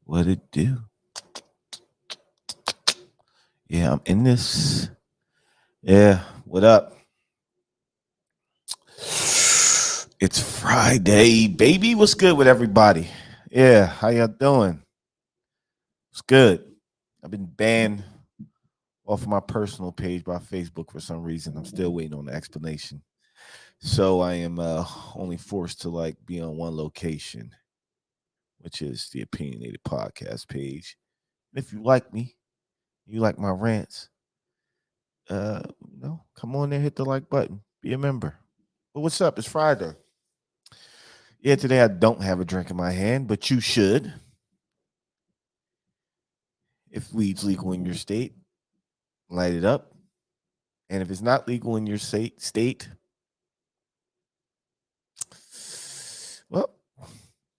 What it do? Yeah, I'm in this. Yeah, what up? It's Friday, baby. What's good with everybody? Yeah, how y'all doing? It's good. I've been banned off of my personal page by Facebook for some reason. I'm still waiting on the explanation. So I am only forced to be on one location, which is the opinionated podcast page. And if you like me, you like my rants, come on there, hit the like button, be a member. But what's up? It's Friday. Yeah, today I don't have a drink in my hand, but you should. If weed's legal in your state, light it up. And if it's not legal in your state, well,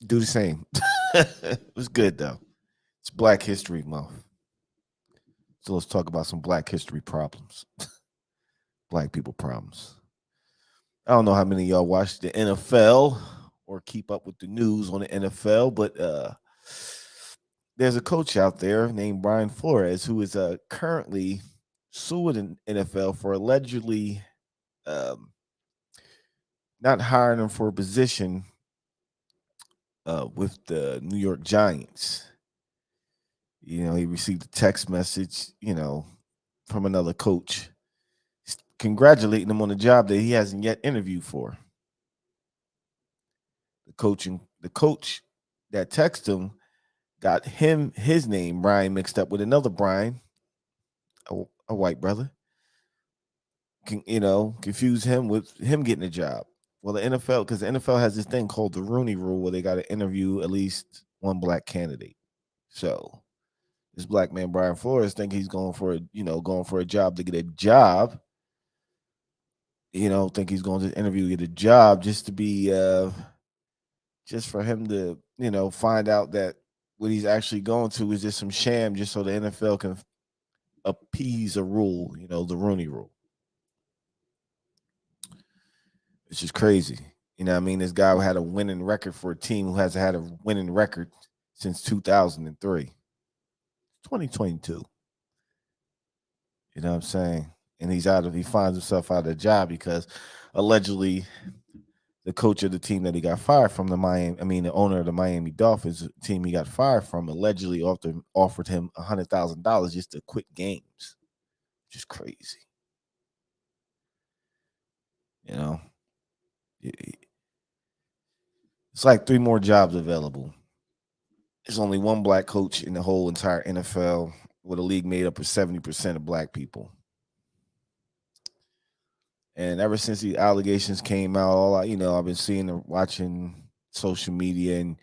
do the same. It was good though. It's Black History Month. So let's talk about some Black history problems. Black people problems. I don't know how many of y'all watch the NFL or keep up with the news on the NFL, but there's a coach out there named Brian Flores who is currently suing the NFL for allegedly um, not hiring him for a position with the New York Giants. He received a text message, from another coach congratulating him on a job that he hasn't yet interviewed for. The coach that texted him got his name Brian mixed up with another Brian, a white brother. Confuse him with him getting a job. Well, the NFL, because the NFL has this thing called the Rooney Rule, where they got to interview at least one black candidate. So this black man Brian Flores think he's going for a job to get a job. Think he's going to interview to get a job just to be just for him to find out that what he's actually going to is just some sham, just so the NFL can appease a rule, the Rooney Rule. It's just crazy. You know what I mean? This guy who had a winning record for a team who hasn't had a winning record since 2003. 2022. You know what I'm saying? And he finds himself out of a job because allegedly the coach of the team that he got fired from, the owner of the Miami Dolphins team he got fired from, allegedly offered him $100,000 just to quit games. Which is crazy. You know? It's like 3 more jobs available. There's only one black coach in the whole entire NFL, with a league made up of 70% of black people. And ever since the allegations came out, I've been seeing and watching social media, and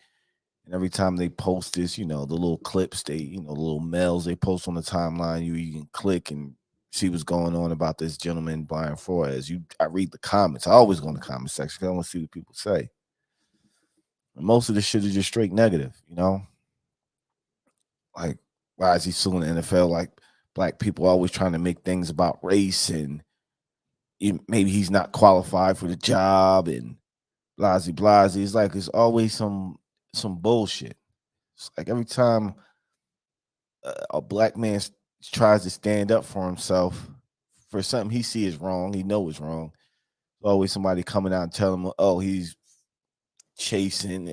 every time they post this, the little clips, the little mails they post on the timeline, you can click and see what's going on about this gentleman, Brian Flores. I read the comments. I always go in the comment section because I want to see what people say. And most of this shit is just straight negative. Like, why is he suing the NFL? Like, black people always trying to make things about race, and maybe he's not qualified for the job, and blasey blasey. It's like it's always some bullshit. It's like every time a black man tries to stand up for himself for something he sees is wrong, he know is wrong. There's always somebody coming out and telling him, "Oh, he's chasing.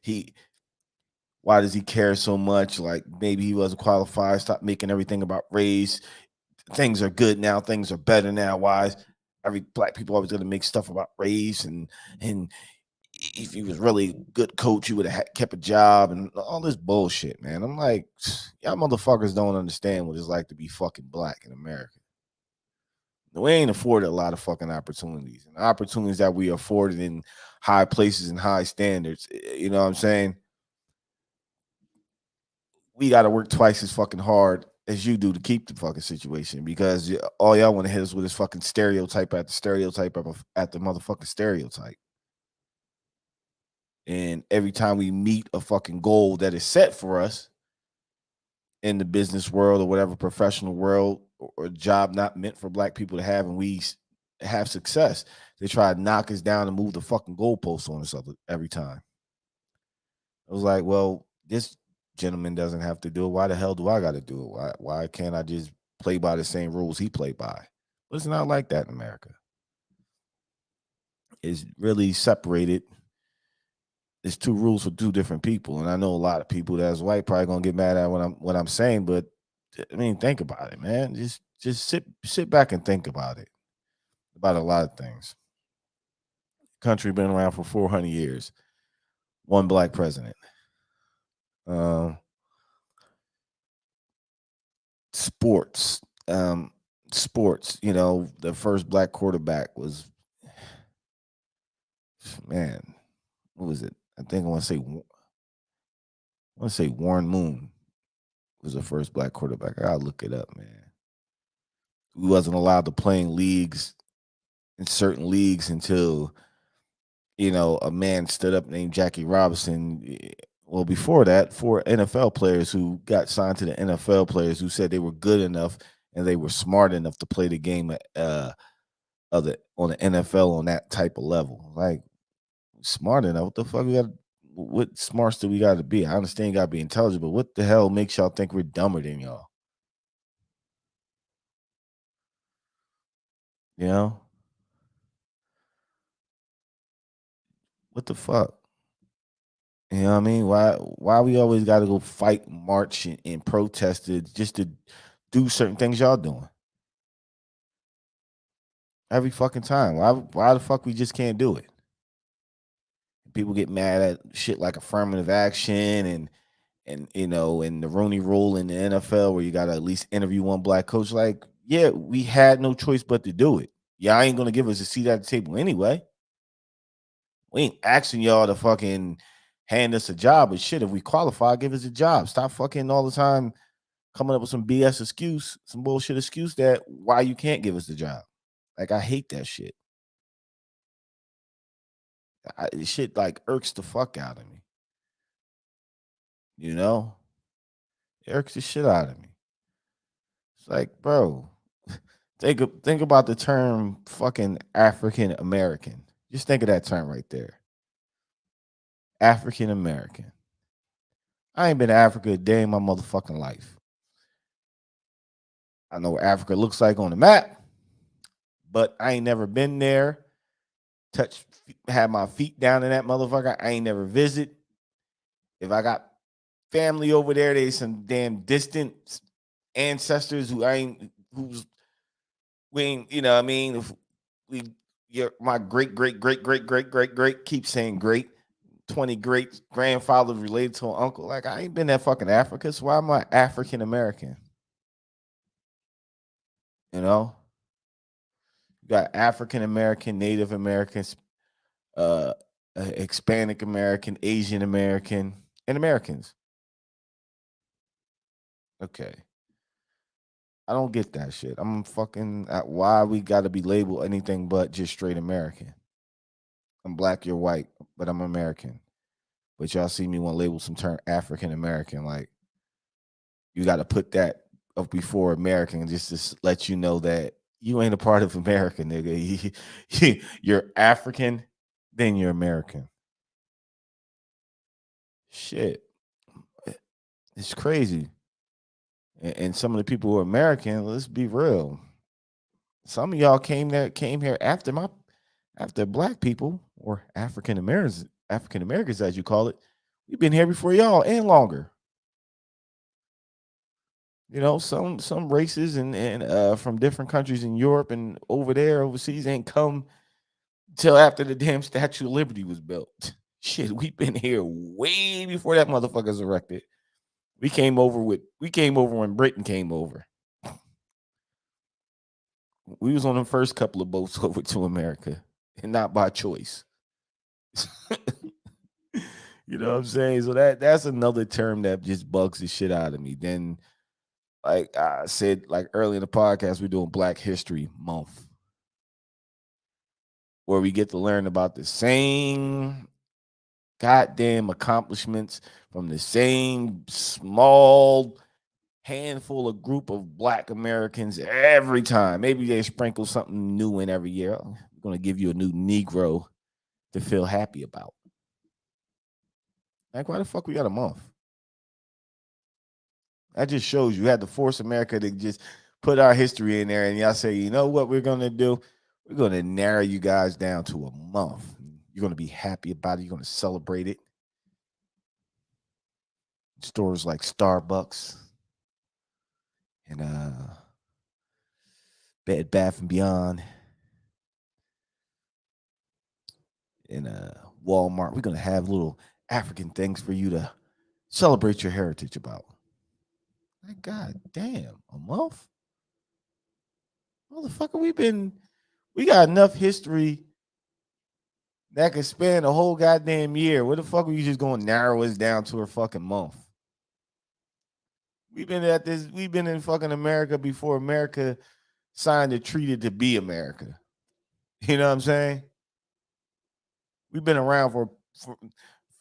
He Why does he care so much? Like maybe he wasn't qualified. Stop making everything about race. Things are good now. Things are better now. Why? Every black people always going to make stuff about race, and if he was really a good coach, he would have kept a job and all this bullshit, man." I'm like, y'all motherfuckers don't understand what it's like to be fucking black in America. We ain't afforded a lot of fucking opportunities, and opportunities that we afforded in high places and high standards. You know what I'm saying? We got to work twice as fucking hard as you do to keep the fucking situation, because all y'all want to hit us with this fucking stereotype at the stereotype at the motherfucking stereotype. And every time we meet a fucking goal that is set for us in the business world or whatever professional world, or a job not meant for black people to have, and we have success, they try to knock us down and move the fucking goalposts on us every time. I was like, well, this gentleman doesn't have to do it. Why the hell do I got to do it? Why can't I just play by the same rules he played by? But it's not like that in America. It's really separated. It's two rules for two different people, and I know a lot of people that's white probably gonna get mad at what I'm saying. But I mean, think about it, man. Just sit back and think about a lot of things. Country been around for 400 years. One black president. Um, sports. Um, sports. The first black quarterback was, man. What was it? I think I want to say Warren Moon was the first black quarterback. I gotta look it up, man. We wasn't allowed to play in certain leagues until a man stood up named Jackie Robinson. Well, before that, four NFL players who got signed to the NFL players who said they were good enough and they were smart enough to play the game on the NFL on that type of level. Like, smart enough? What the fuck we got? What smarts do we got to be? I understand you got to be intelligent, but what the hell makes y'all think we're dumber than y'all? You know what the fuck? You know what I mean? Why we always got to go fight, march, and protest just to do certain things y'all doing every fucking time? Why the fuck we just can't do it? People get mad at shit like affirmative action and the Rooney Rule in the NFL where you got to at least interview one black coach. Like, yeah, we had no choice but to do it. Y'all ain't gonna give us a seat at the table anyway. We ain't asking y'all to fucking hand us a job, but shit, if we qualify, give us a job. Stop fucking all the time coming up with some BS excuse, some bullshit excuse that why you can't give us the job. Like, I hate that shit. Shit like irks the fuck out of me. You know, it irks the shit out of me. It's like, bro, think about the term fucking African American. Just think of that term right there, African American. I ain't been to Africa a day in my motherfucking life. I know what Africa looks like on the map, but I ain't never been there. Touch, had my feet down in that motherfucker. I ain't never visit. If I got family over there, they some damn distant ancestors who's we ain't, you know what I mean? If we my great great great great great great great keep saying great 20 great grandfathers related to an uncle. Like, I ain't been that fucking Africa, so why am I African American? You know? You got African American, Native Americans, uh Hispanic American, Asian American, and Americans. Okay. I don't get that shit. I'm fucking why we got to be labeled anything but just straight American. I'm black, you're white, but I'm American. But y'all see me want to label some term African American. Like, you got to put that up before American just to let you know that you ain't a part of America, nigga. You're African, then you're American. Shit, it's crazy. And some of the people who are American, let's be real. Some of y'all came here after black people or African Americans as you call it. We've been here before y'all and longer. Some races and from different countries in Europe and over there overseas ain't come till after the damn Statue of Liberty was built. Shit, we've been here way before that motherfucker's erected. We came over when Britain came over. We was on the first couple of boats over to America, and not by choice. You know what I'm saying? So that's another term that just bugs the shit out of me. Then, like I said, like early in the podcast, we're doing Black History Month, where we get to learn about the same goddamn accomplishments from the same small handful of group of black Americans every time. Maybe they sprinkle something new in every year. We're gonna give you a new Negro to feel happy about. Like, why the fuck we got a month? That just shows you had to force America to just put our history in there, and y'all say, you know what we're gonna do? We're gonna narrow you guys down to a month. You're gonna be happy about it. You're gonna celebrate it. Stores like Starbucks and Bed Bath and Beyond and Walmart. We're gonna have little African things for you to celebrate your heritage about. My God damn, a month? Motherfucker, we got enough history that could span a whole goddamn year. Where the fuck are you just gonna narrow us down to a fucking month? We've been in fucking America before America signed a treaty to be America. You know what I'm saying? We've been around for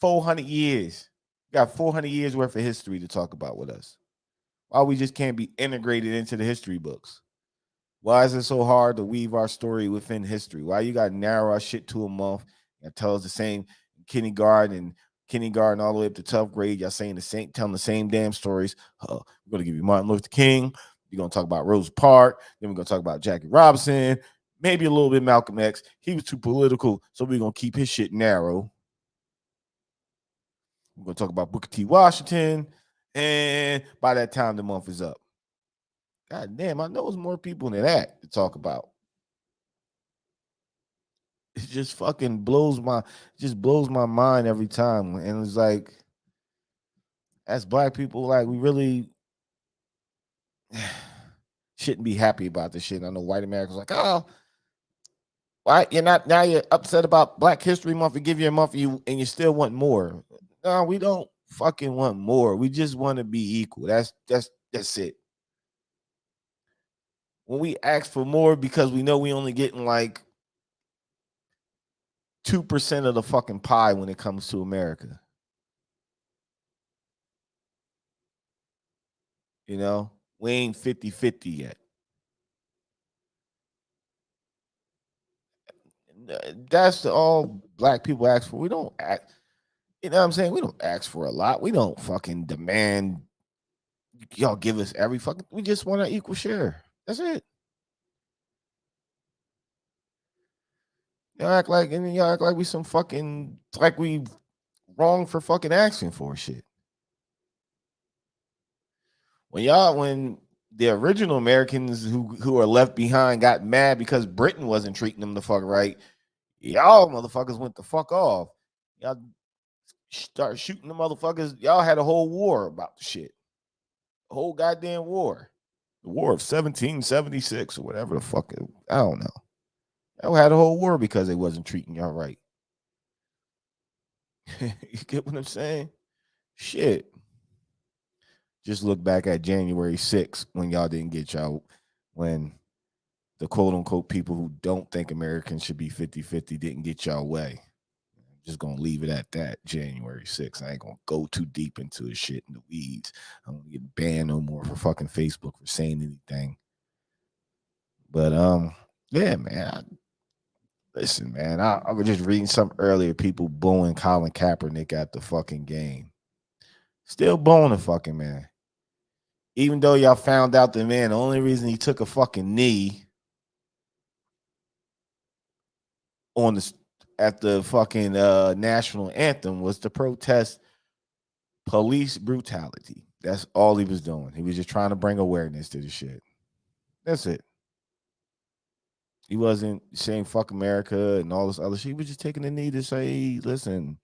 400 years. We got 400 years worth of history to talk about with us. Why we just can't be integrated into the history books? Why is it so hard to weave our story within history? Why you got to narrow our shit to a month and tell us the same kindergarten all the way up to 12th grade? Y'all saying telling the same damn stories. We're gonna give you Martin Luther King. We're gonna talk about Rosa Parks. Then we're gonna talk about Jackie Robinson. Maybe a little bit Malcolm X. He was too political, so we're gonna keep his shit narrow. We're gonna talk about Booker T. Washington, and by that time the month is up. God damn, I know there's more people than that to talk about. It just fucking blows my mind every time. And it's like, as black people, like we really shouldn't be happy about this shit. I know white Americans like, oh, why you're not now you're upset about Black History Month. We give you a month and you still want more. No, we don't fucking want more. We just want to be equal. That's it. When we ask for more because we know we only getting like 2% of the fucking pie when it comes to America. You know, we ain't 50-50 yet. That's all black people ask for. We don't ask, you know what I'm saying? We don't ask for a lot. We don't fucking demand y'all give us every fucking, we just want an equal share. That's it. Y'all act like we some fucking, like we wrong for fucking asking for shit. When the original Americans who are left behind got mad because Britain wasn't treating them the fuck right, y'all motherfuckers went the fuck off. Y'all start shooting the motherfuckers. Y'all had a whole war about the shit. A whole goddamn war. The War of 1776 or whatever the fuck. I don't know. Y'all had a whole war because they wasn't treating y'all right. You get what I'm saying? Shit. Just look back at January 6th when y'all didn't get y'all, when the quote unquote people who don't think Americans should be 50-50 didn't get y'all way. I'm just gonna leave it at that. January 6th. I ain't gonna go too deep into the shit in the weeds. I'm gonna get banned no more for fucking Facebook for saying anything. But yeah, man. Listen, man. I was just reading something earlier. People booing Colin Kaepernick at the fucking game. Still booing the fucking man. Even though y'all found out the man, the only reason he took a fucking knee on the at the fucking national anthem was to protest police brutality. That's all he was doing. He was just trying to bring awareness to the shit. That's it. He wasn't saying fuck America and all this other shit. He was just taking the knee to say, listen,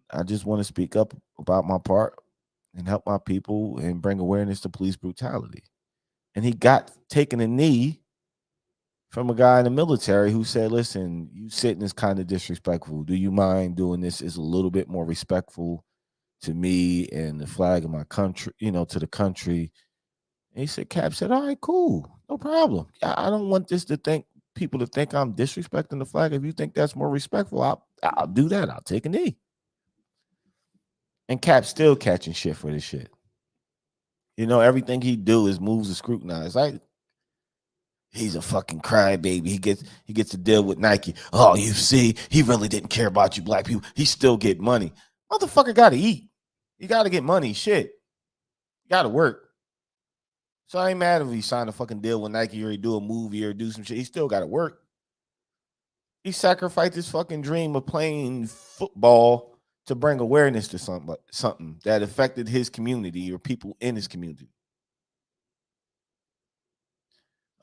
I just want to speak up about my part and help my people and bring awareness to police brutality. And he got taken a knee from a guy in the military who said, listen, you sitting is kind of disrespectful. Do you mind doing this? Is a little bit more respectful to me and the flag of my country, to the country. And he said, Cap said, all right, cool. No problem. I don't want this to think people to think I'm disrespecting the flag. If you think that's more respectful, I'll do that. I'll take a knee. And Cap's still catching shit for this shit. Everything he do is moves to scrutinize. Like, he's a fucking crybaby. He gets to deal with Nike. Oh, you see, he really didn't care about you black people. He still get money. Motherfucker got to eat. You got to get money. Shit. Got to work. So I ain't mad if he signed a fucking deal with Nike or he do a movie or do some shit. He still got to work. He sacrificed his fucking dream of playing football to bring awareness to something that affected his community or people in his community.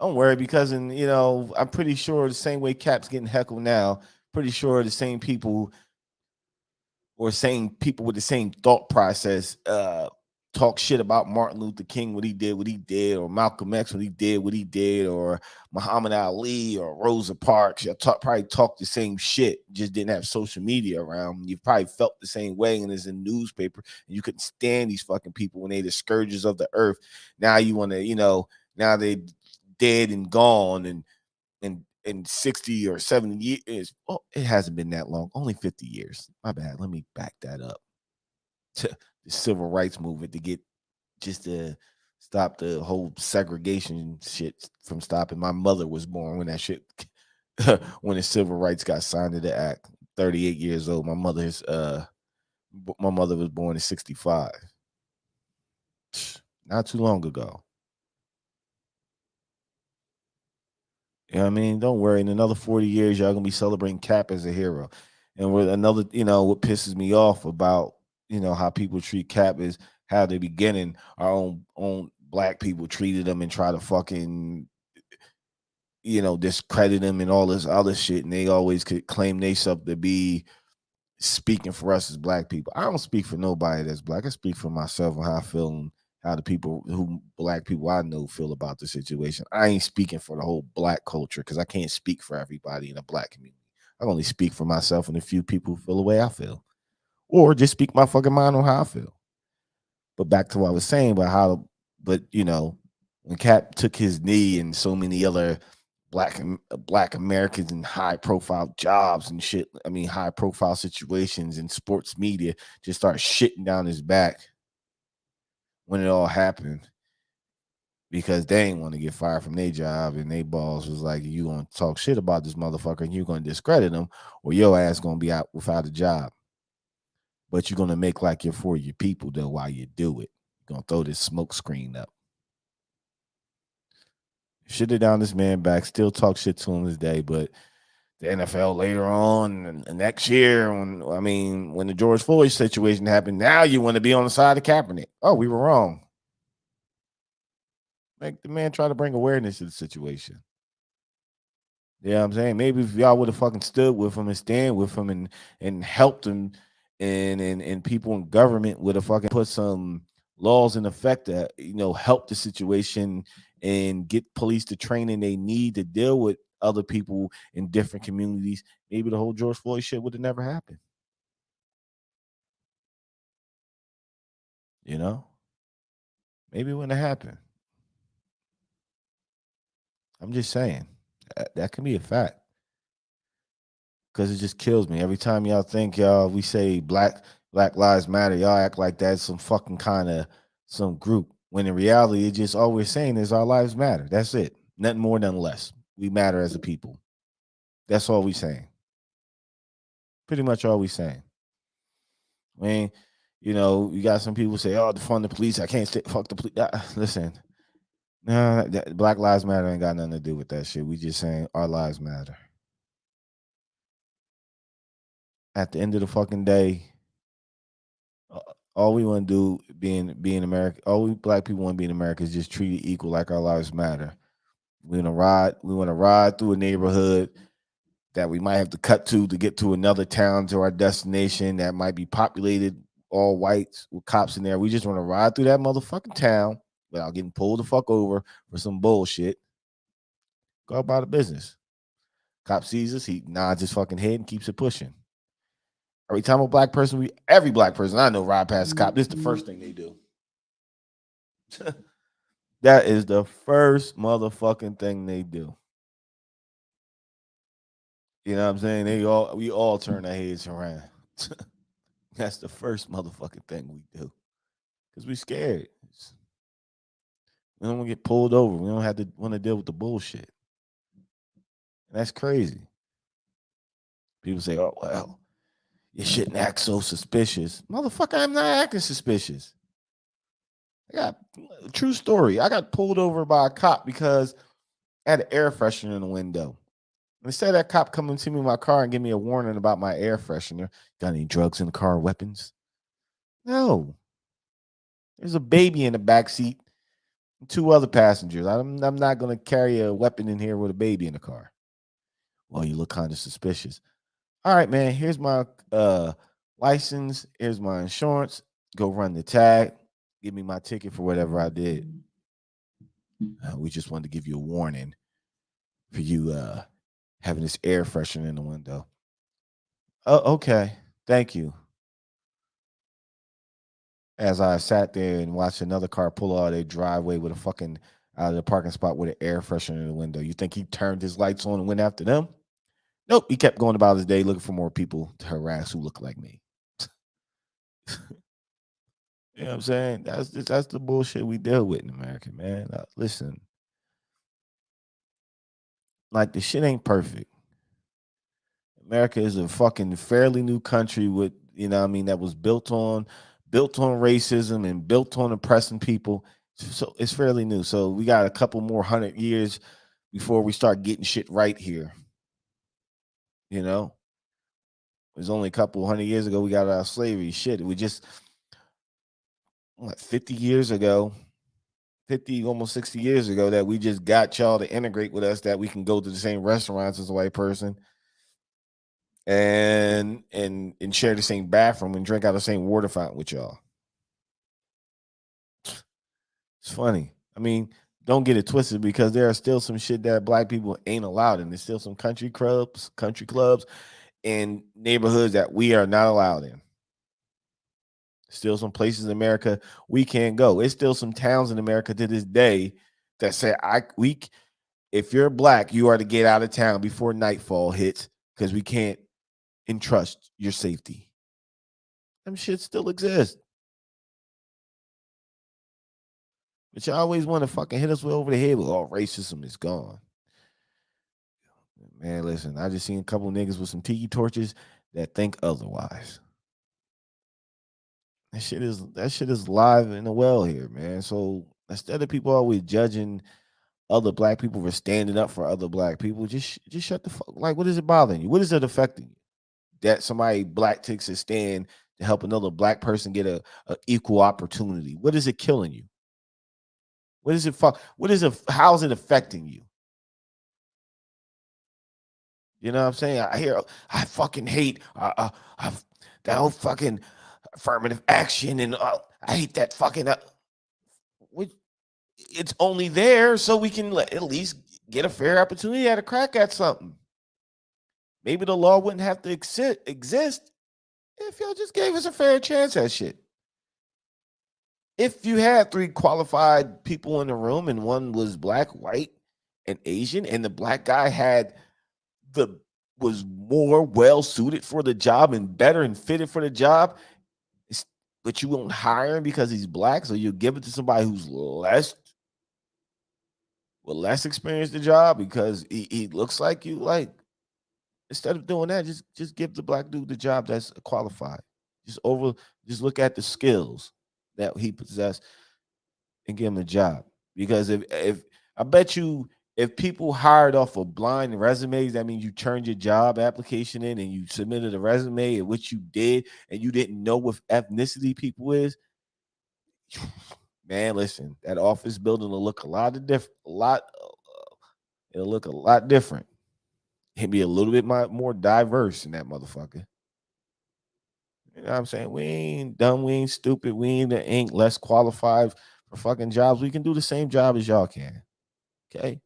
Don't worry, because I'm pretty sure the same way Cap's getting heckled now, pretty sure the same people or same people with the same thought process talk shit about Martin Luther King, what he did, or Malcolm X, what he did, or Muhammad Ali or Rosa Parks. You probably talk the same shit, just didn't have social media around. You probably felt the same way, and it's in newspaper, and you couldn't stand these fucking people when they the scourges of the earth. Now you want to, now they dead and gone, and in 60 or 70 years. Well, it hasn't been that long, only 50 years. My bad. Let me back that up. To the civil rights movement to get just to stop the whole segregation shit from stopping. My mother was born when that shit when the civil rights got signed into the act. 38 years old. My mother was born in 65. Not too long ago. You know what I mean? Don't worry. In another 40 years, y'all gonna be celebrating Cap as a hero. And with another, what pisses me off about, how people treat Cap is how they beginning our own black people treated him and try to fucking, discredit him and all this other shit. And they always could claim they something to be speaking for us as black people. I don't speak for nobody that's black. I speak for myself and how I feel and how the people black people I know feel about the situation. I ain't speaking for the whole black culture because I can't speak for everybody in the black community. I only speak for myself and a few people who feel the way I feel. Or just speak my fucking mind on how I feel. But back to what I was saying about when Cap took his knee and so many other black Americans in high profile jobs and shit. I mean, high profile situations in sports media just start shitting down his back when it all happened because they ain't want to get fired from their job and their boss was like, you gonna talk shit about this motherfucker and you're gonna discredit him or your ass gonna be out without a job. But you're gonna make like you're for your people though while you do it. You're gonna throw this smoke screen up. Shit it down this man back, still talk shit to him this day, but the NFL later on and next year, when the George Floyd situation happened, now you want to be on the side of Kaepernick. Oh, we were wrong. Make the man try to bring awareness to the situation. Yeah, I'm saying maybe if y'all would have fucking stood with him and stand with him and helped him and people in government would have fucking put some laws in effect that help the situation and get police the training they need to deal with other people in different communities, maybe the whole George Floyd shit would have never happened. Maybe it wouldn't have happened. I'm just saying that can be a fact. Because it just kills me every time y'all think we say Black Lives Matter, y'all act like that's some fucking kind of some group. When in reality, it's just all we're saying is our lives matter. That's it. Nothing more, nothing less. We matter as a people. That's all we saying. Pretty much all we saying. I mean, you got some people say, "Oh, defund the police." I can't say fuck the police. Listen, nah, Black Lives Matter ain't got nothing to do with that shit. We just saying our lives matter. At the end of the fucking day, all we want to do being America, all we black people want to be in America is just treated equal, like our lives matter. We want to ride through a neighborhood that we might have to cut to get to another town to our destination that might be populated all whites with cops in there. We just want to ride through that motherfucking town without getting pulled the fuck over for some bullshit. Go about the business. Cop sees us, he nods his fucking head and keeps it pushing. Every time every black person I know ride past the cop, this is the first thing they do. That is the first motherfucking thing they do. You know what I'm saying? We all turn our heads around. That's the first motherfucking thing we do. Because we scared. We don't want to get pulled over. We don't have to want to deal with the bullshit. And that's crazy. People say, "Oh, well, you shouldn't act so suspicious." Motherfucker, I'm not acting suspicious. I got true story. I got pulled over by a cop because I had an air freshener in the window. Instead of that cop coming to me in my car and give me a warning about my air freshener, got any drugs in the car, weapons? No. There's a baby in the back seat, two other passengers. I'm not going to carry a weapon in here with a baby in the car. Well, you look kind of suspicious. All right, man, here's my license. Here's my insurance. Go run the tag. Give me my ticket for whatever I did. We just wanted to give you a warning for you having this air freshener in the window. Oh, okay. Thank you. As I sat there and watched another car pull out of their driveway with a fucking out of the parking spot with an air freshener in the window. You think he turned his lights on and went after them? Nope. He kept going about his day looking for more people to harass who look like me. You know what I'm saying? That's the bullshit we deal with in America, man. Listen, like the shit ain't perfect. America is a fucking fairly new country with, you know what I mean, that was built on racism and built on oppressing people. So it's fairly new. So we got a couple more 100 years before we start getting shit right here. You know, it was only a couple 100 years ago we got out of slavery. Shit, we just 50 years ago, 50 almost 60 years ago that we just got y'all to integrate with us, that we can go to the same restaurants as a white person and share the same bathroom and drink out of the same water fountain with y'all. It's funny. I mean, don't get it twisted, because there are still some shit that black people ain't allowed in. There's still some country clubs and neighborhoods that we are not allowed in. Still some places in America we can't go. It's still some towns in America to this day that say if you're black, you are to get out of town before nightfall hits, because we can't entrust your safety. Them shit still exist. But you always want to fucking hit us over the head with all racism is gone. Man, listen, I just seen a couple niggas with some tiki torches that think otherwise. That shit is live and well here, man. So instead of people always judging other black people for standing up for other black people, just shut the fuck. Like, what is it bothering you? What is it affecting you? That somebody black takes a stand to help another black person get a equal opportunity. What is it killing you? What is it? What is it? How's it affecting you? You know what I'm saying? I fucking hate that whole fucking affirmative action, and I hate that fucking. It's only there so we can at least get a fair opportunity at a crack at something. Maybe the law wouldn't have to exist if y'all just gave us a fair chance at shit. If you had three qualified people in the room and one was black, white, and Asian, and the black guy the was more well suited for the job and better and fitted for the job, but you won't hire him because he's black, so you give it to somebody who's less experienced the job because he looks like you. Like, instead of doing that, just give the black dude the job that's qualified. Just just look at the skills that he possesses and give him a job. Because if I bet you, if people hired off of blind resumes, that means you turned your job application in and you submitted a resume at which you did, and you didn't know what ethnicity people is. Man, listen, that office building will look a lot of different. It'll look a lot different. It'll be a little bit more diverse in that motherfucker. You know what I'm saying? We ain't dumb, we ain't stupid, we ain't less qualified for fucking jobs. We can do the same job as y'all can. Okay.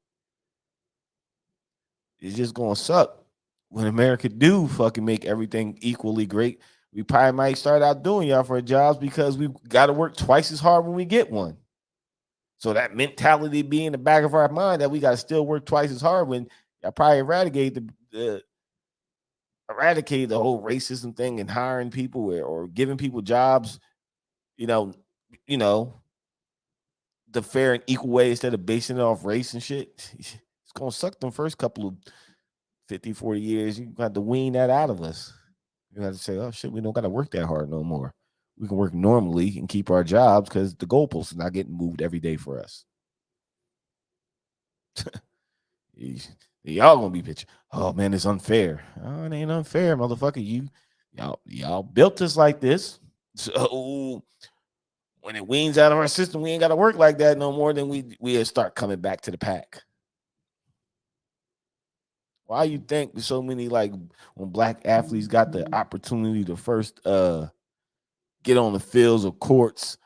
It's just gonna suck when America do fucking make everything equally great. We probably might start out doing y'all for jobs because we got to work twice as hard when we get one. So that mentality be in the back of our mind that we got to still work twice as hard when y'all probably eradicate the whole racism thing and hiring people or giving people jobs, you know, you know, the fair and equal way instead of basing it off race and shit. It's gonna suck them first couple of 50, 40 years. You got to wean that out of us. You have to say, oh shit, we don't got to work that hard no more. we can work normally and keep our jobs because the goalposts are not getting moved every day for us. Y'all gonna be pitching. Oh man, it's unfair. Oh, it ain't unfair, motherfucker. Y'all built us like this. So when it weans out of our system, we ain't gotta work like that no more. Then we start coming back to the pack. Why you think so many, like, when black athletes got the opportunity to first get on the fields or courts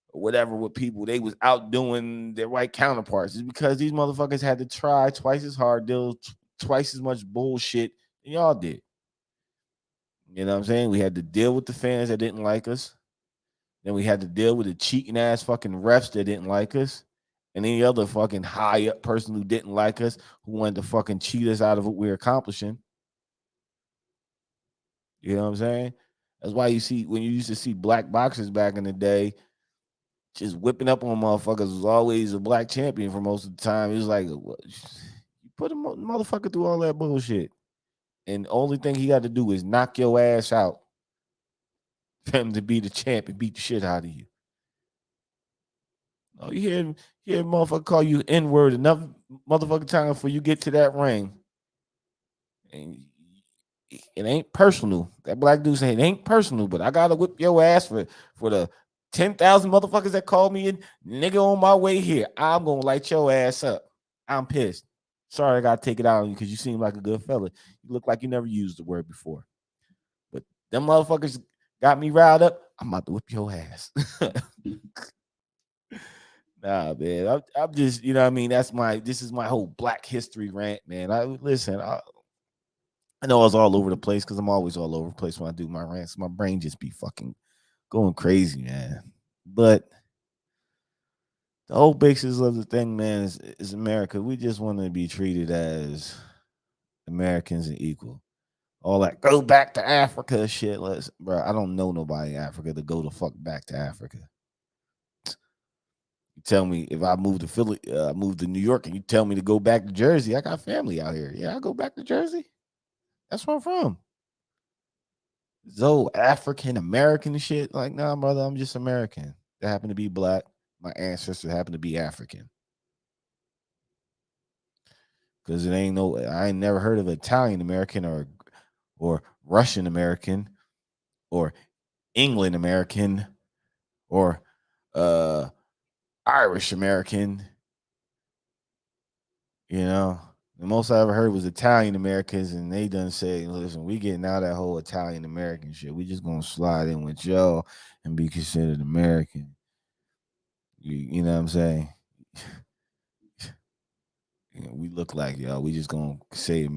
or whatever with people, they was outdoing their white counterparts? It's because these motherfuckers had to try twice as hard, deal twice as much bullshit than y'all did. You know what I'm saying? We had to deal with the fans that didn't like us. Then we had to deal with the cheating ass fucking refs that didn't like us. And any other fucking high up person who didn't like us, who wanted to fucking cheat us out of what we're accomplishing. You know what I'm saying? That's why you see, when you used to see black boxers back in the day, just whipping up on motherfuckers, was always a black champion for most of the time. It was like, what? You put a motherfucker through all that bullshit, and the only thing he got to do is knock your ass out for him to be the champ and beat the shit out of you. Oh, you hear a motherfucker call you N-word enough motherfucking time before you get to that ring. And it ain't personal. That black dude saying it ain't personal, but I gotta whip your ass for the 10,000 motherfuckers that called me a nigga on my way here. I'm gonna light your ass up. I'm pissed. Sorry, I gotta take it out on you because you seem like a good fella. You look like you never used the word before. But them motherfuckers got me riled up. I'm about to whip your ass. Nah, man. I'm just, you know what I mean? This is my whole black history rant, man. I know I was all over the place because I'm always all over the place when I do my rants. My brain just be fucking going crazy, man. But the whole basis of the thing, man, is America. We just want to be treated as Americans and equal. All that go back to Africa shit. Bro, I don't know nobody in Africa to go the fuck back to Africa. You tell me if I move to Philly, move to New York, and you tell me to go back to Jersey, I got family out here. Yeah, I go back to Jersey. That's where I'm from. So African American shit. Like, nah, brother, I'm just American. That happen to be black. My ancestors happen to be African. Because I ain't never heard of Italian American or Russian American or England American or uh Irish American. You know, the most I ever heard was Italian Americans, and they done say, listen, we getting out of that whole Italian American shit. We just gonna slide in with y'all and be considered American. You know what I'm saying? We look like y'all. We just gonna say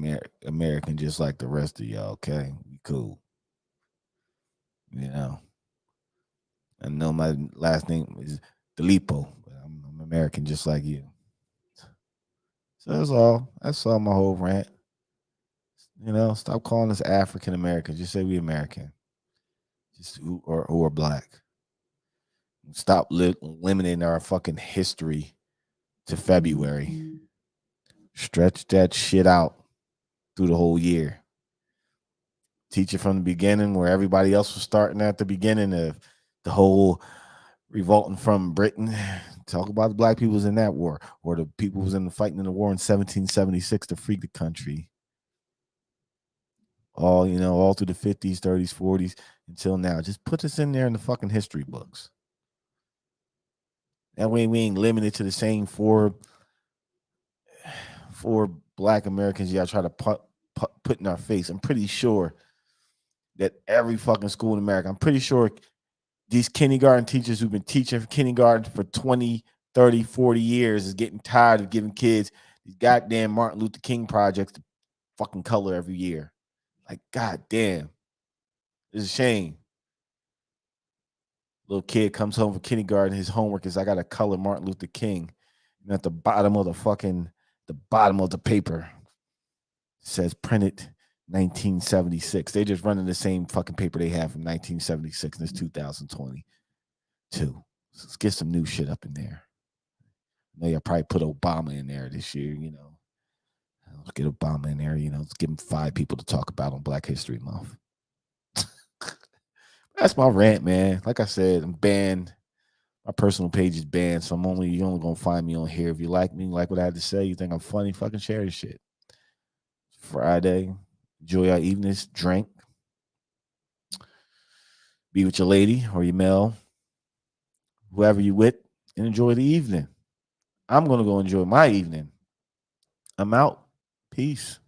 American just like the rest of y'all. Okay, we cool. You know, I know my last name is Filippo, but I'm American just like you. So that's all. That's all my whole rant. You know, stop calling us African Americans. Just say we American. Just who are black. Stop limiting our fucking history to February. Stretch that shit out through the whole year. Teach it from the beginning where everybody else was starting at the beginning of the whole revolting from Britain. Talk about the black people was in that war, or the people was in the fighting in the war in 1776 to free the country. All through the 50s, 30s, 40s until now. Just put this in there in the fucking history books. That way we ain't limited to the same four black Americans y'all try to put in our face. I'm pretty sure that every fucking school in America, I'm pretty sure these kindergarten teachers who've been teaching kindergarten for 20, 30, 40 years is getting tired of giving kids these goddamn Martin Luther King projects to fucking color every year. Like, goddamn. It's a shame. Little kid comes home from kindergarten, his homework is I gotta color Martin Luther King. And at the bottom of the paper says printed 1976. They just running the same fucking paper they have from 1976 and it's 2022. Let's get some new shit up in there. I know y'all probably put Obama in there this year, Let's get Obama in there, let's give him 5 people to talk about on Black History Month. That's my rant, man. Like I said, I'm banned. My personal page is banned, so you're only gonna find me on here. If you like me, like what I had to say, you think I'm funny, fucking share this shit. Friday. Enjoy your evenings, drink, be with your lady or your male, whoever you with, and enjoy the evening. I'm gonna go enjoy my evening. I'm out. Peace.